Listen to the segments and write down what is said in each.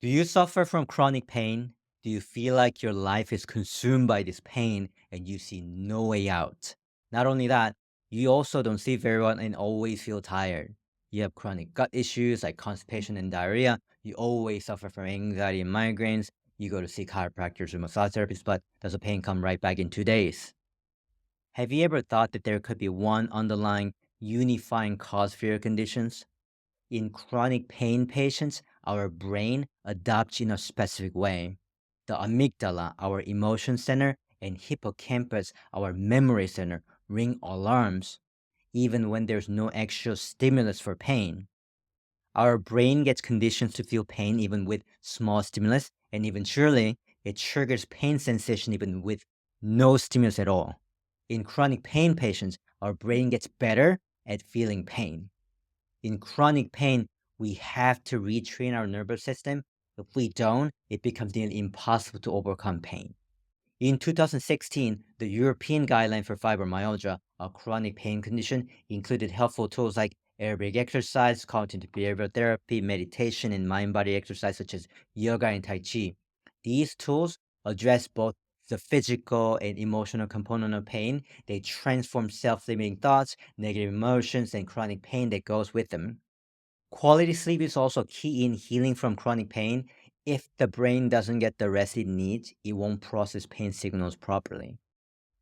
Do you suffer from chronic pain? Do you feel like your life is consumed by this pain and you see no way out? Not only that, you also don't sleep very well and always feel tired. You have chronic gut issues like constipation and diarrhea. You always suffer from anxiety and migraines. You go to see chiropractors or massage therapists, but does the pain come right back in 2 days? Have you ever thought that there could be one underlying unifying cause for your conditions? In chronic pain patients, our brain adapts in a specific way. The amygdala, our emotion center, and hippocampus, our memory center, ring alarms even when there's no actual stimulus for pain. Our brain gets conditioned to feel pain even with small stimulus, and eventually it triggers pain sensation even with no stimulus at all. In chronic pain patients, our brain gets better at feeling pain. In chronic pain, we have to retrain our nervous system. If we don't, it becomes nearly impossible to overcome pain. In 2016, the European guideline for fibromyalgia, a chronic pain condition, included helpful tools like aerobic exercise, cognitive behavioral therapy, meditation, and mind-body exercise such as yoga and tai chi. These tools address both the physical and emotional component of pain. They transform self-limiting thoughts, negative emotions, and chronic pain that goes with them. Quality sleep is also key in healing from chronic pain. If the brain doesn't get the rest it needs, it won't process pain signals properly.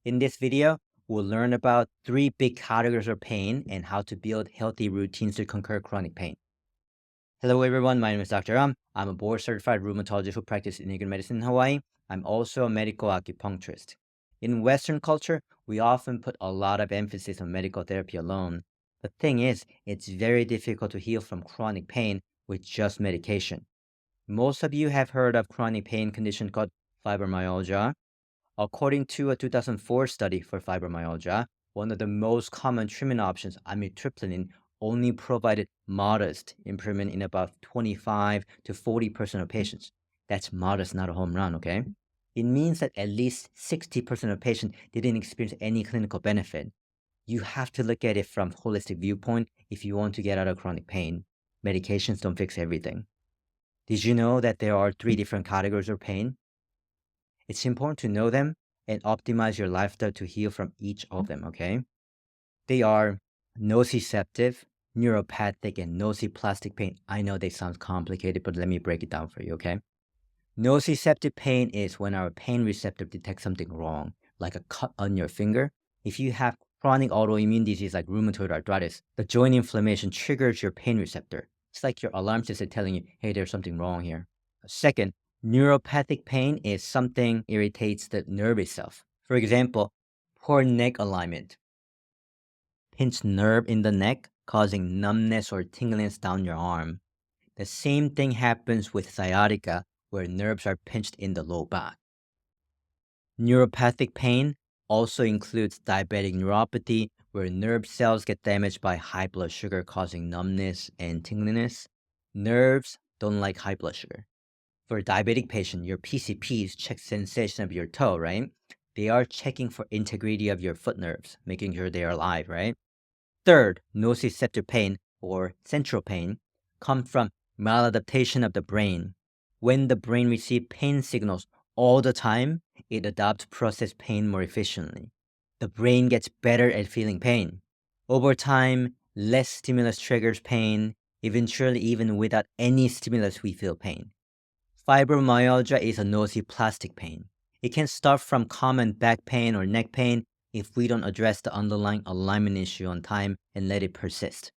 In this video, we'll learn about 3 big categories of pain and how to build healthy routines to conquer chronic pain. Hello everyone, my name is Dr. I'm a board-certified rheumatologist who practices integrative medicine in Hawaii. I'm also a medical acupuncturist. In Western culture, we often put a lot of emphasis on medical therapy alone. The thing is, it's very difficult to heal from chronic pain with just medication. Most of you have heard of chronic pain condition called fibromyalgia. According to a 2004 study for fibromyalgia, one of the most common treatment options, amitriptyline, only provided modest improvement in about 25 to 40% of patients. That's modest, not a home run, okay? It means that at least 60% of patients didn't experience any clinical benefit. You have to look at it from a holistic viewpoint if you want to get out of chronic pain. Medications don't fix everything. Did you know that there are 3 different categories of pain? It's important to know them and optimize your lifestyle to heal from each of them, okay? They are nociceptive, neuropathic, and nociplastic pain. I know they sound complicated, but let me break it down for you, okay? Nociceptive pain is when our pain receptor detects something wrong, like a cut on your finger. If you have chronic autoimmune disease like rheumatoid arthritis, the joint inflammation triggers your pain receptor. It's like your alarm system telling you, hey, there's something wrong here. Second, neuropathic pain is something irritates the nerve itself. For example, poor neck alignment, pinched nerve in the neck, causing numbness or tingliness down your arm. The same thing happens with sciatica, where nerves are pinched in the low back. Neuropathic pain also includes diabetic neuropathy, where nerve cells get damaged by high blood sugar, causing numbness and tingliness. Nerves don't like high blood sugar. For a diabetic patient, your PCPs check sensation of your toe, right? They are checking for integrity of your foot nerves, making sure they are alive, right? Third, nociceptive pain or central pain comes from maladaptation of the brain. When the brain receives pain signals all the time, it adapts to process pain more efficiently. The brain gets better at feeling pain. Over time, less stimulus triggers pain. Eventually, even without any stimulus, we feel pain. Fibromyalgia is a nociplastic pain. It can start from common back pain or neck pain if we don't address the underlying alignment issue on time and let it persist.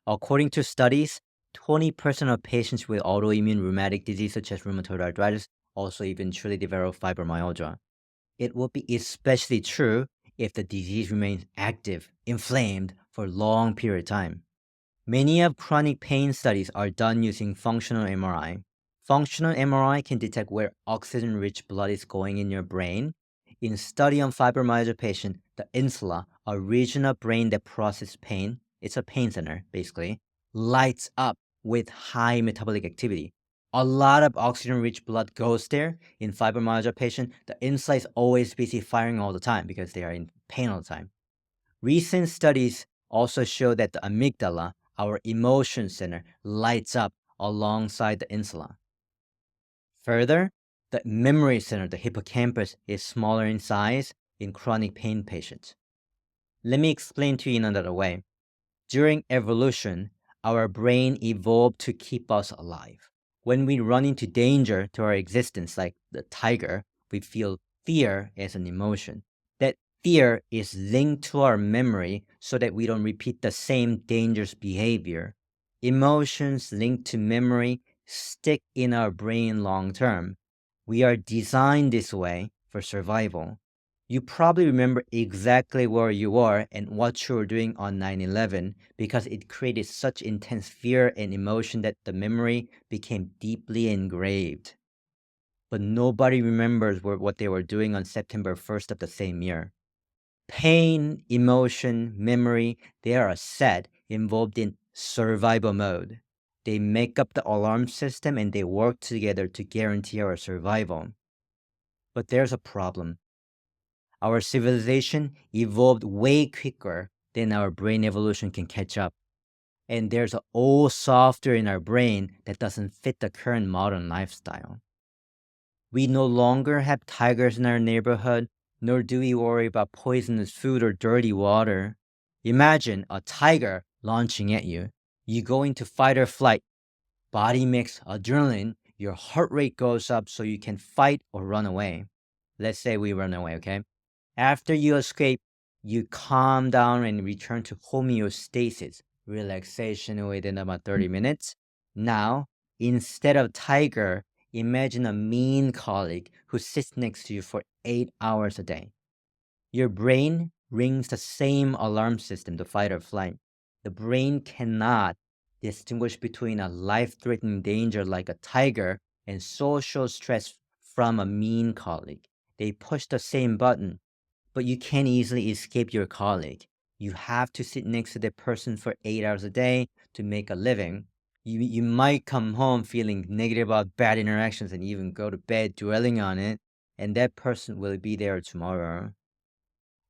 According to studies, 20% of patients with autoimmune rheumatic disease such as rheumatoid arthritis also eventually develop fibromyalgia. It will be especially true if the disease remains active, inflamed for a long period of time. Many of chronic pain studies are done using functional MRI. Functional MRI can detect where oxygen-rich blood is going in your brain. In a study on fibromyalgia patient, the insula, a region of brain that processes pain, it's a pain center basically, lights up with high metabolic activity. A lot of oxygen-rich blood goes there. In fibromyalgia patient, the insula is always busy firing all the time because they are in pain all the time. Recent studies also show that the amygdala, our emotion center, lights up alongside the insula. Further, the memory center, the hippocampus, is smaller in size in chronic pain patients. Let me explain to you in another way. During evolution, our brain evolved to keep us alive. When we run into danger to our existence, like the tiger, we feel fear as an emotion. That fear is linked to our memory so that we don't repeat the same dangerous behavior. Emotions linked to memory stick in our brain long term. We are designed this way for survival. You probably remember exactly where you were and what you were doing on 9/11 because it created such intense fear and emotion that the memory became deeply engraved. But nobody remembers what they were doing on September 1st of the same year. Pain, emotion, memory, they are a set involved in survival mode. They make up the alarm system and they work together to guarantee our survival. But there's a problem. Our civilization evolved way quicker than our brain evolution can catch up. And there's an old software in our brain that doesn't fit the current modern lifestyle. We no longer have tigers in our neighborhood, nor do we worry about poisonous food or dirty water. Imagine a tiger launching at you. You go into fight or flight, body makes adrenaline, your heart rate goes up so you can fight or run away. Let's say we run away, okay? After you escape, you calm down and return to homeostasis, relaxation within about 30 minutes. Now, instead of tiger, imagine a mean colleague who sits next to you for 8 hours a day. Your brain rings the same alarm system, the fight or flight. The brain cannot distinguish between a life-threatening danger like a tiger and social stress from a mean colleague. They push the same button, but you can't easily escape your colleague. You have to sit next to that person for 8 hours a day to make a living. You might come home feeling negative about bad interactions and even go to bed dwelling on it, and that person will be there tomorrow.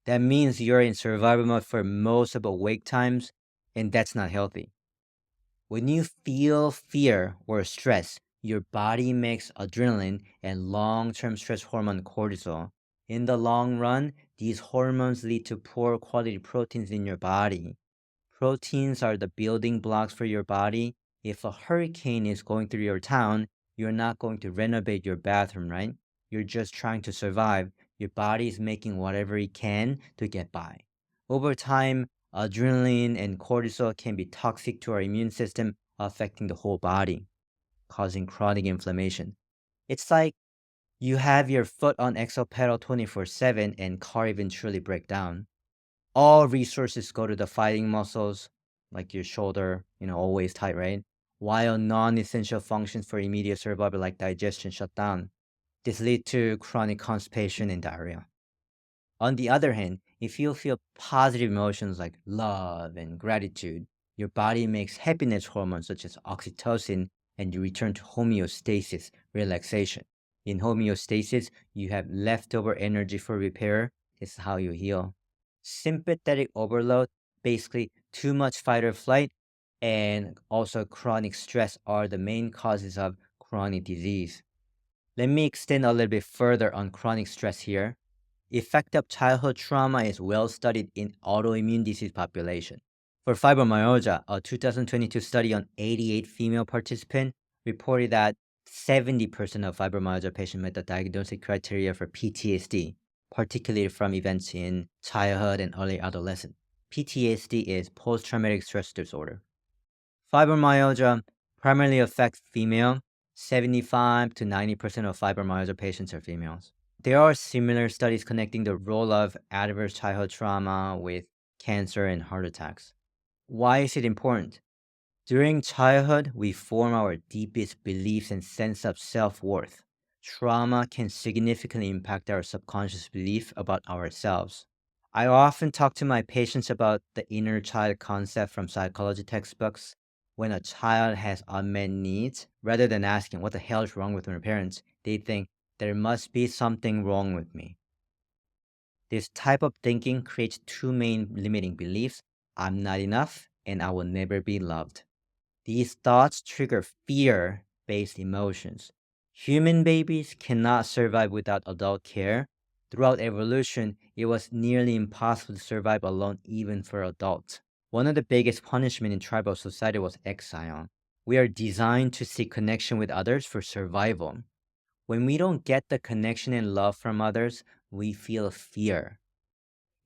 That means you're in survival mode for most of awake times, and that's not healthy. When you feel fear or stress, your body makes adrenaline and long-term stress hormone cortisol. In the long run, these hormones lead to poor quality proteins in your body. Proteins are the building blocks for your body. If a hurricane is going through your town, you're not going to renovate your bathroom, right? You're just trying to survive. Your body is making whatever it can to get by. Over time, adrenaline and cortisol can be toxic to our immune system, affecting the whole body, causing chronic inflammation. It's like you have your foot on exo pedal 24/7 and car eventually break down. All resources go to the fighting muscles, like your shoulder, always tight, right? While non-essential functions for immediate survival like digestion shut down. This leads to chronic constipation and diarrhea. On the other hand, if you feel positive emotions like love and gratitude, your body makes happiness hormones such as oxytocin and you return to homeostasis, relaxation. In homeostasis, you have leftover energy for repair. This is how you heal. Sympathetic overload, basically too much fight or flight, and also chronic stress are the main causes of chronic disease. Let me extend a little bit further on chronic stress here. Effect of childhood trauma is well studied in autoimmune disease population. For fibromyalgia, a 2022 study on 88 female participants reported that 70% of fibromyalgia patients met the diagnostic criteria for PTSD, particularly from events in childhood and early adolescence. PTSD is post-traumatic stress disorder. Fibromyalgia primarily affects female. 75 to 90% of fibromyalgia patients are females. There are similar studies connecting the role of adverse childhood trauma with cancer and heart attacks. Why is it important? During childhood, we form our deepest beliefs and sense of self-worth. Trauma can significantly impact our subconscious belief about ourselves. I often talk to my patients about the inner child concept from psychology textbooks. When a child has unmet needs, rather than asking what the hell is wrong with my parents, they think there must be something wrong with me. This type of thinking creates two main limiting beliefs: I'm not enough and I will never be loved. These thoughts trigger fear based emotions. Human babies cannot survive without adult care. Throughout evolution, it was nearly impossible to survive alone even for adults. One of the biggest punishment in tribal society was exile. We are designed to seek connection with others for survival. When we don't get the connection and love from others, we feel fear.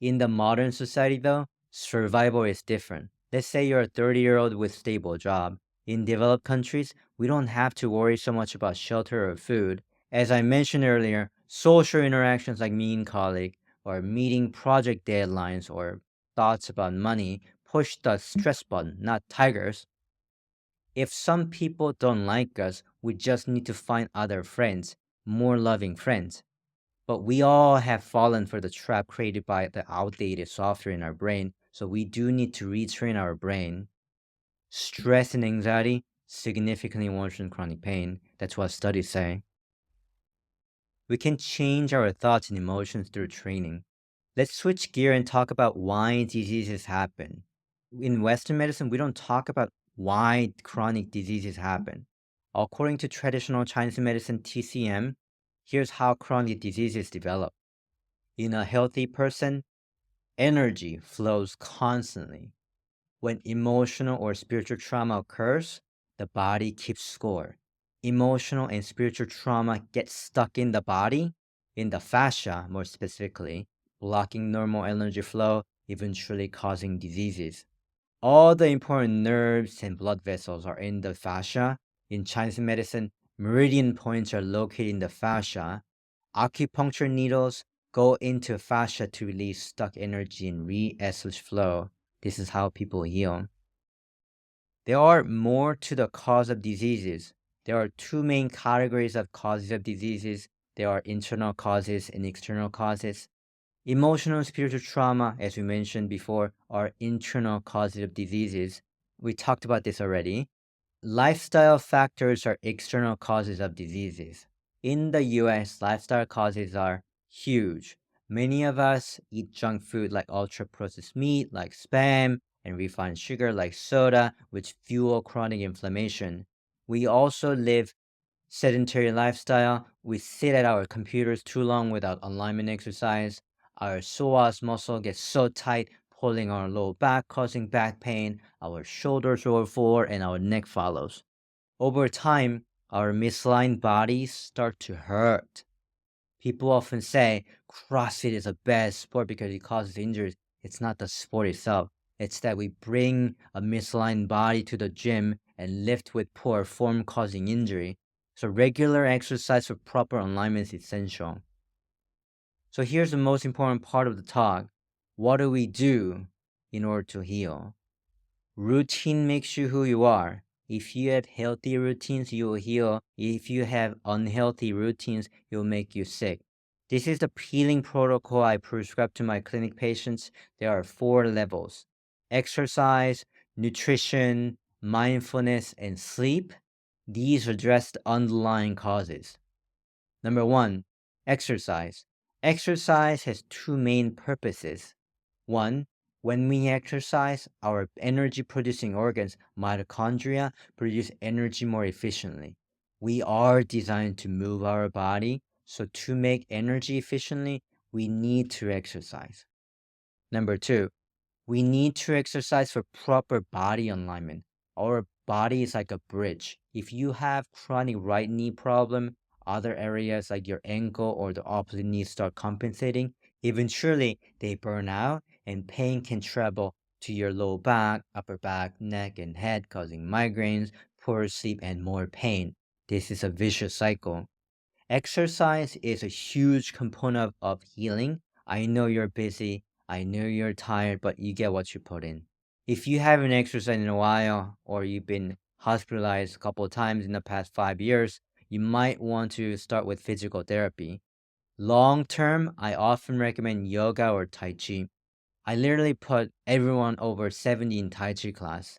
In the modern society, though, survival is different. Let's say you're a 30-year-old with stable job. In developed countries, we don't have to worry so much about shelter or food. As I mentioned earlier, social interactions like meeting colleague or meeting project deadlines or thoughts about money push the stress button, not tigers. If some people don't like us, we just need to find other friends, more loving friends. But we all have fallen for the trap created by the outdated software in our brain, so we do need to retrain our brain. Stress and anxiety significantly worsen chronic pain. That's what studies say. We can change our thoughts and emotions through training. Let's switch gear and talk about why diseases happen. In Western medicine, we don't talk about why chronic diseases happen. According to traditional Chinese medicine TCM, here's how chronic diseases develop. In a healthy person, energy flows constantly. When emotional or spiritual trauma occurs, the body keeps score. Emotional and spiritual trauma get stuck in the body, in the fascia more specifically, blocking normal energy flow, eventually causing diseases. All the important nerves and blood vessels are in the fascia. In Chinese medicine, meridian points are located in the fascia. Acupuncture needles go into fascia to release stuck energy and re-establish flow. This is how people heal. There are more to the cause of diseases. There are two main categories of causes of diseases. There are internal causes and external causes. Emotional and spiritual trauma, as we mentioned before, are internal causes of diseases. We talked about this already. Lifestyle factors are external causes of diseases. In the US, lifestyle causes are huge. Many of us eat junk food like ultra processed meat, like spam, and refined sugar like soda, which fuel chronic inflammation. We also live sedentary lifestyle. We sit at our computers too long without alignment exercise. Our psoas muscle gets so tight, pulling our low back, causing back pain. Our shoulders roll forward and our neck follows. Over time, our misaligned bodies start to hurt. People often say CrossFit is a bad sport because it causes injuries. It's not the sport itself. It's that we bring a misaligned body to the gym and lift with poor form, causing injury. So regular exercise for proper alignment is essential. So here's the most important part of the talk. What do we do in order to heal? Routine makes you who you are. If you have healthy routines, you will heal. If you have unhealthy routines, it will make you sick. This is the healing protocol I prescribe to my clinic patients. There are 4 levels: exercise, nutrition, mindfulness, and sleep. These address the underlying causes. Number 1, exercise. Exercise has 2 main purposes. 1, when we exercise, our energy producing organs, mitochondria, produce energy more efficiently. We are designed to move our body, so to make energy efficiently, we need to exercise. Number 2, we need to exercise for proper body alignment. Our body is like a bridge. If you have chronic right knee problem, other areas like your ankle or the opposite knee start compensating, eventually they burn out and pain can travel to your low back, upper back, neck, and head, causing migraines, poor sleep, and more pain. This is a vicious cycle. Exercise is a huge component of healing. I know you're busy. I know you're tired, but you get what you put in. If you haven't exercised in a while or you've been hospitalized a couple of times in the past 5 years, you might want to start with physical therapy. Long term, I often recommend yoga or Tai Chi. I literally put everyone over 70 in Tai Chi class.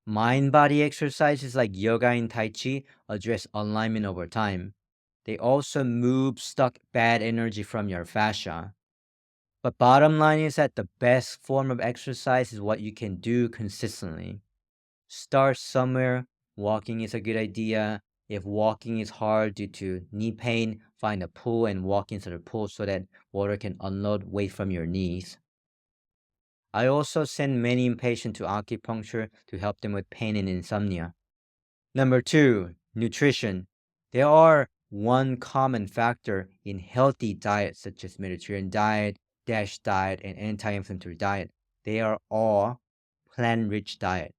Mind body exercises like yoga and Tai Chi address alignment over time. They also move stuck bad energy from your fascia. But bottom line is that the best form of exercise is what you can do consistently. Start somewhere. Walking is a good idea. If walking is hard due to knee pain, find a pool and walk into the pool so that water can unload weight from your knees. I also send many patients to acupuncture to help them with pain and insomnia. Number two, nutrition. There are one common factor in healthy diets such as Mediterranean diet, DASH diet, and anti-inflammatory diet. They are all plant-rich diet.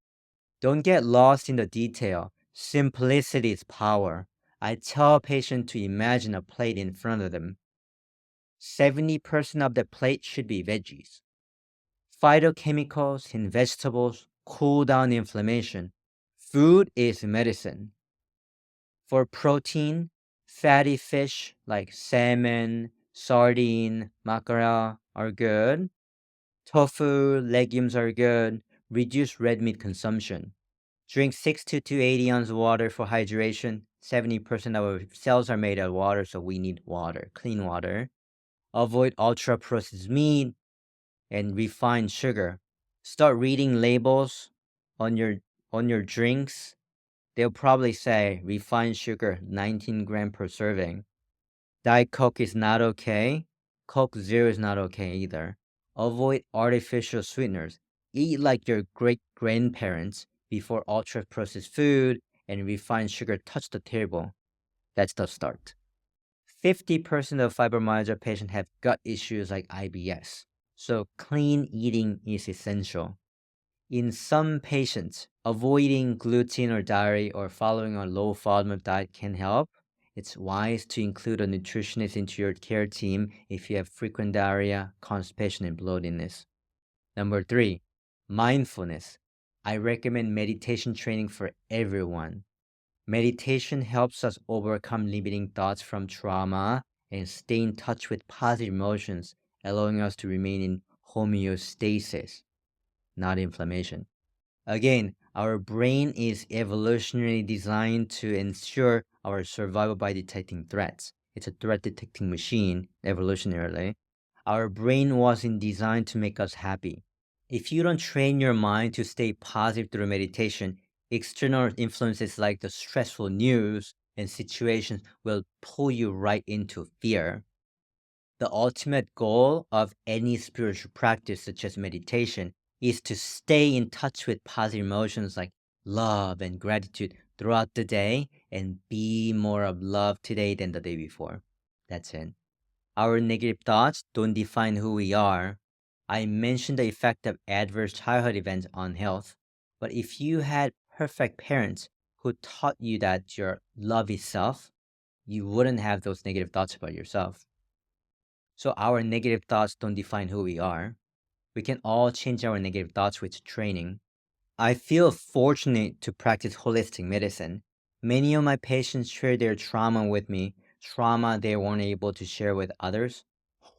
Don't get lost in the detail. Simplicity is power. I tell patients to imagine a plate in front of them. 70% of the plate should be veggies. Phytochemicals in vegetables cool down inflammation. Food is medicine. For protein, fatty fish like salmon, sardine, mackerel are good. Tofu, legumes are good. Reduce red meat consumption. Drink 60 to 80 ounces of water for hydration. 70% of our cells are made of water, so we need water, clean water. Avoid ultra processed meat and refined sugar. Start reading labels on your drinks. They'll probably say refined sugar 19 gram per serving. Diet Coke is not okay. Coke Zero is not okay either. Avoid artificial sweeteners. Eat like your great grandparents before ultra processed food and refined sugar touch the table. That's the start. 50% of fibromyalgia patients have gut issues like IBS. So clean eating is essential. In some patients, avoiding gluten or dairy or following a low FODMAP diet can help. It's wise to include a nutritionist into your care team if you have frequent diarrhea, constipation, and bloatiness. Number three, mindfulness. I recommend meditation training for everyone. Meditation helps us overcome limiting thoughts from trauma and stay in touch with positive emotions, allowing us to remain in homeostasis, not inflammation. Again, our brain is evolutionarily designed to ensure our survival by detecting threats. It's a threat detecting machine, evolutionarily. Our brain wasn't designed to make us happy. If you don't train your mind to stay positive through meditation, external influences like the stressful news and situations will pull you right into fear. The ultimate goal of any spiritual practice, such as meditation, is to stay in touch with positive emotions like love and gratitude throughout the day and be more of love today than the day before. That's it. Our negative thoughts don't define who we are. I mentioned the effect of adverse childhood events on health, but if you had perfect parents who taught you that your love is self, you wouldn't have those negative thoughts about yourself. So our negative thoughts don't define who we are. We can all change our negative thoughts with training. I feel fortunate to practice holistic medicine. Many of my patients share their trauma with me, trauma they weren't able to share with others.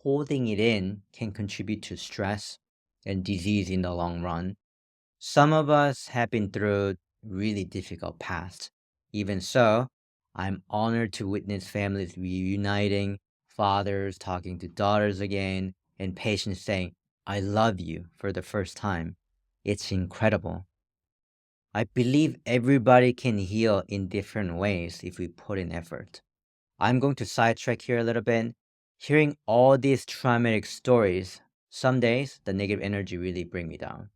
Holding it in can contribute to stress and disease in the long run. Some of us have been through really difficult past. Even so, I'm honored to witness families reuniting, fathers talking to daughters again, and patients saying, I love you for the first time. It's incredible. I believe everybody can heal in different ways if we put in effort. I'm going to sidetrack here a little bit. Hearing all these traumatic stories, some days the negative energy really bring me down.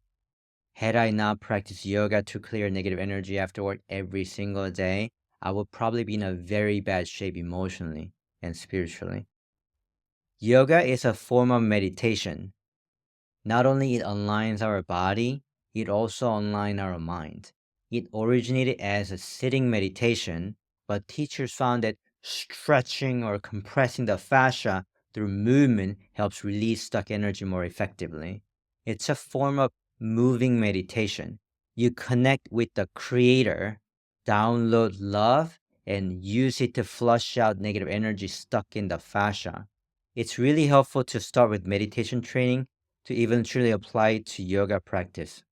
Had I not practiced yoga to clear negative energy afterward every single day, I would probably be in a very bad shape emotionally and spiritually. Yoga is a form of meditation. Not only it aligns our body, it also aligns our mind. It originated as a sitting meditation, but teachers found that stretching or compressing the fascia through movement helps release stuck energy more effectively. It's a form of moving meditation. You connect with the creator, download love, and use it to flush out negative energy stuck in the fascia. It's really helpful to start with meditation training to eventually apply it to yoga practice.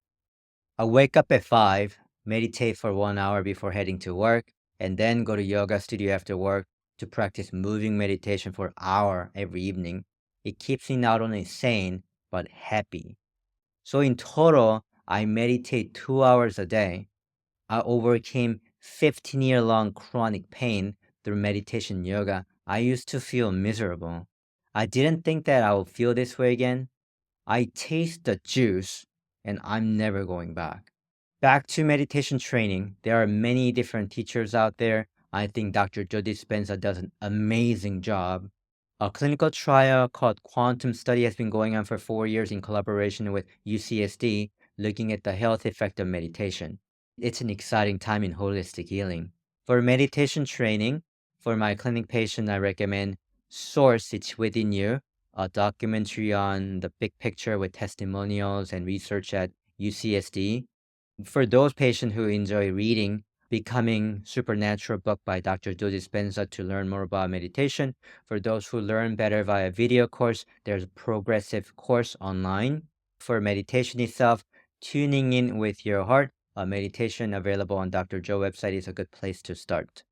I wake up at 5, meditate for 1 hour before heading to work, and then go to yoga studio after work to practice moving meditation for an hour every evening. It keeps me not only sane, but happy. So in total, I meditate 2 hours a day. I overcame 15-year-long chronic pain through meditation yoga, I used to feel miserable. I didn't think that I would feel this way again. I taste the juice and I'm never going back. Back to meditation training, there are many different teachers out there. I think Dr. Joe Dispenza does an amazing job. A clinical trial called Quantum Study has been going on for 4 years in collaboration with UCSD, looking at the health effect of meditation. It's an exciting time in holistic healing. For meditation training, for my clinic patient, I recommend Source It's Within You, a documentary on the big picture with testimonials and research at UCSD. For those patients who enjoy reading, Becoming Supernatural book by Dr. Joe Dispenza to learn more about meditation. For those who learn better via video course, there's a progressive course online. For meditation itself, tuning in with your heart, a meditation available on Dr. Joe website is a good place to start.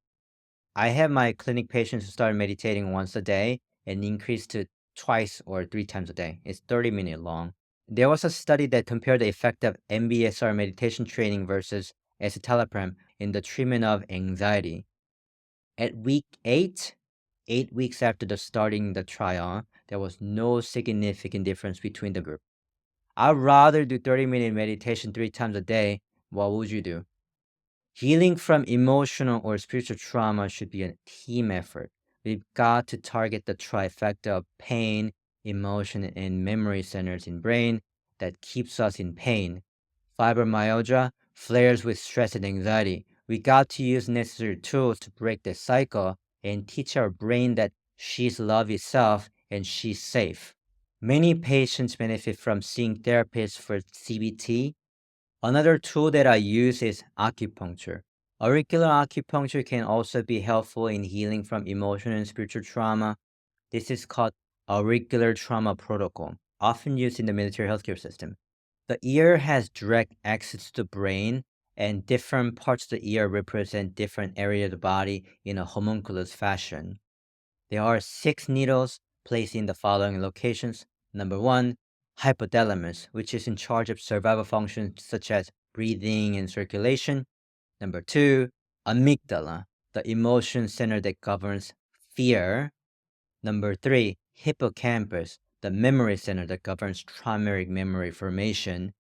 I have my clinic patients who start meditating once a day and increase to twice or 3 times a day. It's 30-minute long. There was a study that compared the effect of MBSR meditation training versus escitalopram in the treatment of anxiety. At week 8, 8 weeks after the starting the trial, there was no significant difference between the group. I'd rather do 30-minute meditation 3 times a day. What would you do? Healing from emotional or spiritual trauma should be a team effort. We've got to target the trifecta of pain, emotion, and memory centers in brain that keeps us in pain. Fibromyalgia flares with stress and anxiety. We got to use necessary tools to break the cycle and teach our brain that she's love itself and she's safe. Many patients benefit from seeing therapists for CBT. Another tool that I use is acupuncture. Auricular acupuncture can also be helpful in healing from emotional and spiritual trauma. This is called auricular trauma protocol, often used in the military healthcare system. The ear has direct access to the brain, and different parts of the ear represent different areas of the body in a homunculus fashion. There are 6 needles placed in the following locations. Number 1, hypothalamus, which is in charge of survival functions such as breathing and circulation. Number 2, amygdala, the emotion center that governs fear. Number 3, hippocampus, the memory center that governs traumatic memory formation.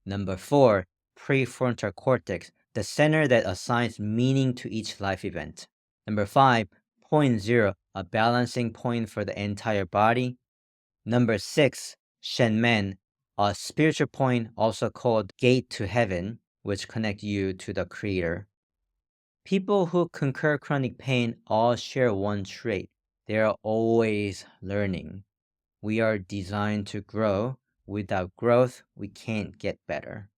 Number 4, prefrontal cortex, the center that assigns meaning to each life event. Number 5, point zero, a balancing point for the entire body. Number 6, Shenmen, a spiritual point also called gate to heaven, which connect you to the creator. People who conquer chronic pain all share one trait. They are always learning. We are designed to grow. Without growth, we can't get better.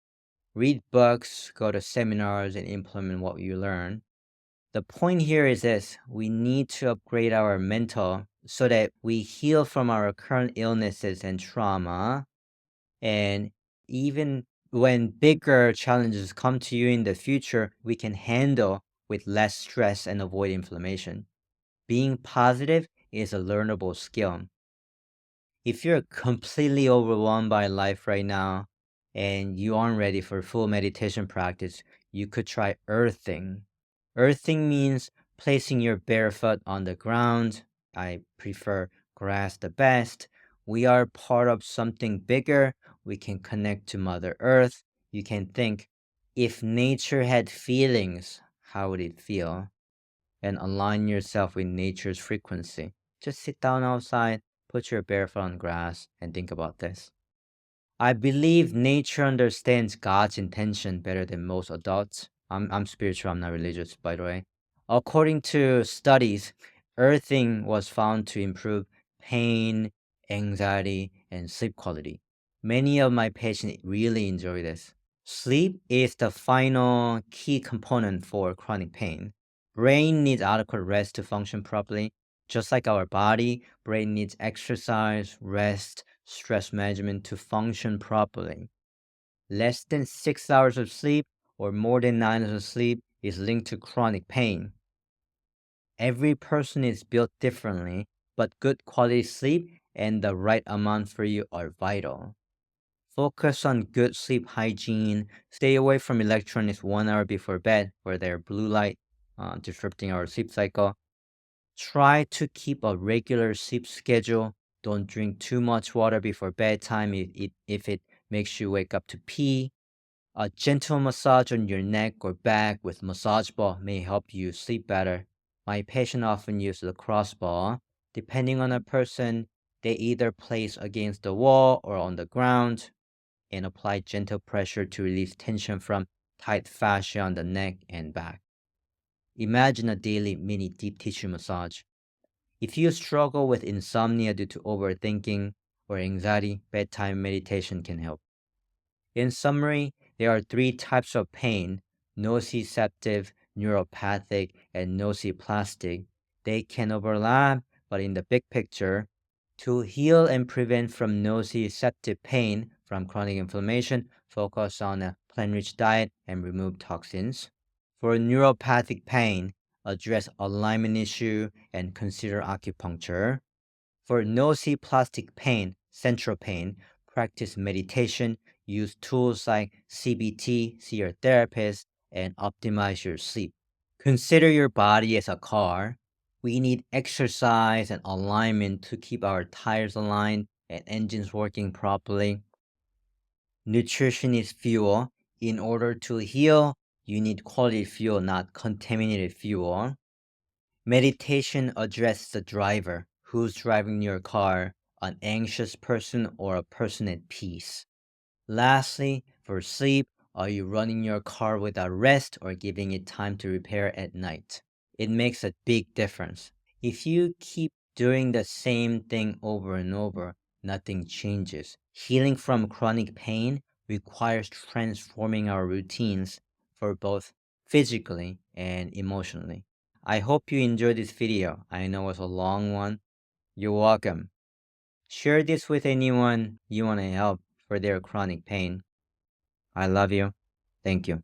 Read books, go to seminars, and implement what you learn. The point here is this: we need to upgrade our mental so that we heal from our current illnesses and trauma. And even when bigger challenges come to you in the future, we can handle with less stress and avoid inflammation. Being positive is a learnable skill. If you're completely overwhelmed by life right now and you aren't ready for full meditation practice, you could try earthing. Earthing means placing your bare foot on the ground. I prefer grass the best. We are part of something bigger. We can connect to Mother Earth. You can think, if nature had feelings, how would it feel? And align yourself with nature's frequency. Just sit down outside, put your bare foot on grass, and think about this. I believe nature understands God's intention better than most adults. I'm spiritual, I'm not religious, by the way. According to studies, earthing was found to improve pain, anxiety, and sleep quality. Many of my patients really enjoy this. Sleep is the final key component for chronic pain. Brain needs adequate rest to function properly. Just like our body, brain needs exercise, rest, stress management to function properly. Less than 6 hours of sleep or more than 9 hours of sleep is linked to chronic pain. Every person is built differently, but good quality sleep and the right amount for you are vital. Focus on good sleep hygiene. Stay away from electronics 1 hour before bed, where they're blue light, disrupting our sleep cycle. Try to keep a regular sleep schedule. Don't drink too much water before bedtime if it makes you wake up to pee. A gentle massage on your neck or back with massage ball may help you sleep better. My patient often use the crossbar. Depending on a person, they either place against the wall or on the ground and apply gentle pressure to release tension from tight fascia on the neck and back. Imagine a daily mini deep tissue massage. If you struggle with insomnia due to overthinking or anxiety, bedtime meditation can help. In summary, there are three types of pain: nociceptive, neuropathic, and nociplastic. They can overlap, but in the big picture, to heal and prevent from nociceptive pain from chronic inflammation, focus on a plant-rich diet and remove toxins. For neuropathic pain, address alignment issue and consider acupuncture. For nociplastic pain, central pain, practice meditation, use tools like CBT, see your therapist, and optimize your sleep. Consider your body as a car. We need exercise and alignment to keep our tires aligned and engines working properly. Nutrition is fuel. In order to heal, you need quality fuel, not contaminated fuel. Meditation addresses the driver. Who's driving your car, an anxious person or a person at peace? Lastly, for sleep, are you running your car without rest or giving it time to repair at night? It makes a big difference. If you keep doing the same thing over and over, nothing changes. Healing from chronic pain requires transforming our routines for both physically and emotionally. I hope you enjoyed this video. I know it's a long one. You're welcome. Share this with anyone you want to help for their chronic pain. I love you. Thank you.